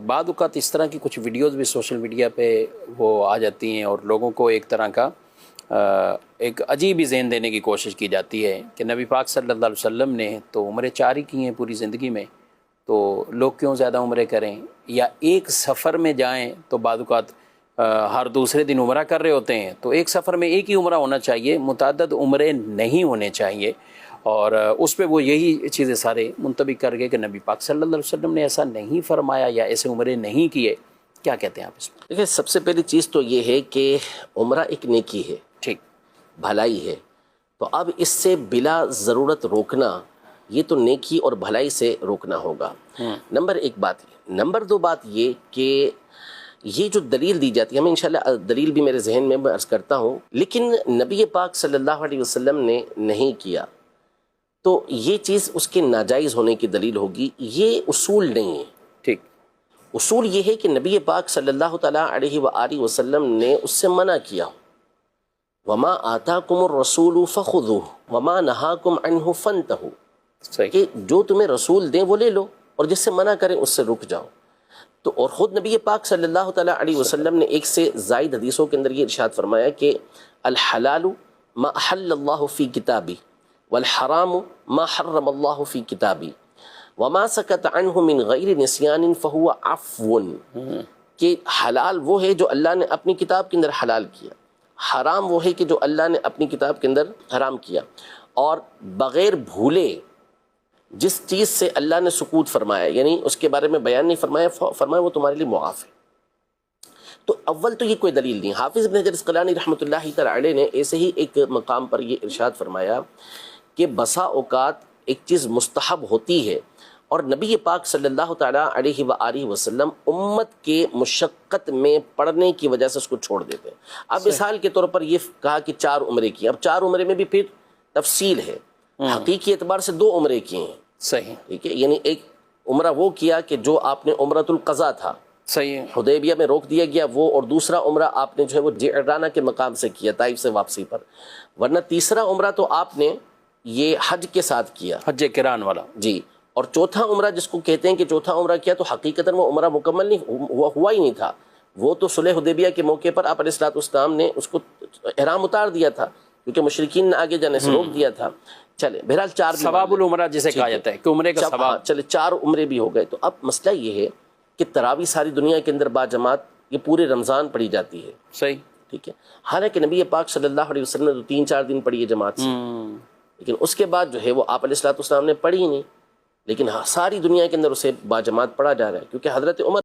بعض اوقات اس طرح کی کچھ ویڈیوز بھی سوشل میڈیا پہ وہ آ جاتی ہیں اور لوگوں کو ایک طرح کا ایک عجیب ہی ذہن دینے کی کوشش کی جاتی ہے کہ نبی پاک صلی اللہ علیہ وسلم نے تو عمریں 4 ہی کی ہیں پوری زندگی میں، تو لوگ کیوں زیادہ عمریں کریں، یا ایک سفر میں جائیں تو بعض اوقات ہر دوسرے دن عمرہ کر رہے ہوتے ہیں، تو ایک سفر میں ایک ہی عمرہ ہونا چاہیے، متعدد عمرے نہیں ہونے چاہیے۔ اور اس پہ وہ یہی چیزیں سارے منطبق کر گئے کہ نبی پاک صلی اللہ علیہ وسلم نے ایسا نہیں فرمایا یا ایسے عمرے نہیں کیے۔ کیا کہتے ہیں آپ اس میں؟ دیکھیں، سب سے پہلی چیز تو یہ ہے کہ عمرہ ایک نیکی ہے، ٹھیک، بھلائی ہے، تو اب اس سے بلا ضرورت روکنا، یہ تو نیکی اور بھلائی سے روکنا ہوگا۔ نمبر 1 بات یہ۔ نمبر 2 بات یہ کہ یہ جو دلیل دی جاتی ہے، ہمیں انشاءاللہ دلیل بھی میرے ذہن میں عرض کرتا ہوں، لیکن نبی پاک صلی اللہ علیہ وسلم نے نہیں کیا تو یہ چیز اس کے ناجائز ہونے کی دلیل ہوگی۔ یہ اصول نہیں ہے۔ ٹھیک، اصول یہ ہے کہ نبی پاک صلی اللہ تعالیٰ علیہ وآلہ وسلم نے اس سے منع کیا، وما آتاکم الرسول فخذوہ وما نہاکم عنہ فانتہوا، صحیح، کہ جو تمہیں رسول دیں وہ لے لو اور جس سے منع کریں اس سے رک جاؤ۔ تو اور خود نبی پاک صلی اللہ تعالیٰ علیہ وسلم نے ایک سے زائد حدیثوں کے اندر یہ ارشاد فرمایا کہ الحلال ما احل اللہ فی کتابی والحرام ما حرم اللہ فی کتابی وما سکت عنہ من غیر نسیان فہو عفو، کہ حلال وہ ہے جو اللہ نے اپنی کتاب کے اندر حلال کیا، حرام وہ ہے کہ جو اللہ نے اپنی کتاب کے اندر حرام کیا، اور بغیر بھولے جس چیز سے اللہ نے سکوت فرمایا، یعنی اس کے بارے میں بیان نہیں فرمایا، فرمایا وہ تمہارے لیے معاف ہے۔ تو اول تو یہ کوئی دلیل نہیں۔ حافظ ابن حجر عسقلانی رحمۃ اللہ تعالی علیہ نے ایسے ہی ایک مقام پر یہ ارشاد فرمایا کہ بسا اوقات ایک چیز مستحب ہوتی ہے اور نبی پاک صلی اللہ تعالیٰ علیہ وآلہ وسلم امت کے مشقت میں پڑنے کی وجہ سے اس کو چھوڑ دیتے ہیں۔ اب مثال کے طور پر یہ کہا کہ 4 عمرے کی، اب 4 عمرے میں بھی پھر تفصیل ہے، حقیقی اعتبار سے 2 عمرے کیے ہیں، صحیح، ٹھیک ہے، یعنی ایک عمرہ وہ کیا کہ جو آپ نے عمرۃ القضا تھا، صحیح، حدیبیہ میں روک دیا گیا وہ، اور دوسرا عمرہ آپ نے جو ہے وہ جعرانہ کے مقام سے کیا، طائف سے واپسی پر، ورنہ تیسرا عمرہ تو آپ نے یہ حج کے ساتھ کیا، حج قران والا، جی، اور چوتھا عمرہ جس کو کہتے ہیں کہ چوتھا عمرہ کیا، تو حقیقتاً وہ عمرہ مکمل نہیں ہوا ہی نہیں تھا، وہ تو صلح حدیبیہ کے موقع پر آپ علیہ الصلوۃ والسلام نے اس کو احرام اتار دیا تھا کیونکہ مشرکین نے آگے جانے سے روک دیا تھا۔ چلے بہرحال 4 ثواب العمرہ جسے کہا جاتا ہے کہ عمرے کا ثواب، چلے 4 عمرے بھی ہو گئے۔ تو اب مسئلہ یہ ہے کہ تراویح ساری دنیا کے اندر باجماعت یہ پورے رمضان پڑھی جاتی ہے، صحیح، ٹھیک ہے، حالانکہ نبی پاک صلی اللہ علیہ وسلم نے تو 3-4 دن پڑھی ہے جماعت سے، لیکن اس کے بعد جو ہے وہ آپ علیہ الصلوۃ والسلام نے پڑھی ہی نہیں، لیکن ساری دنیا کے اندر اسے باجماعت پڑھا جا رہا ہے کیونکہ حضرت عمر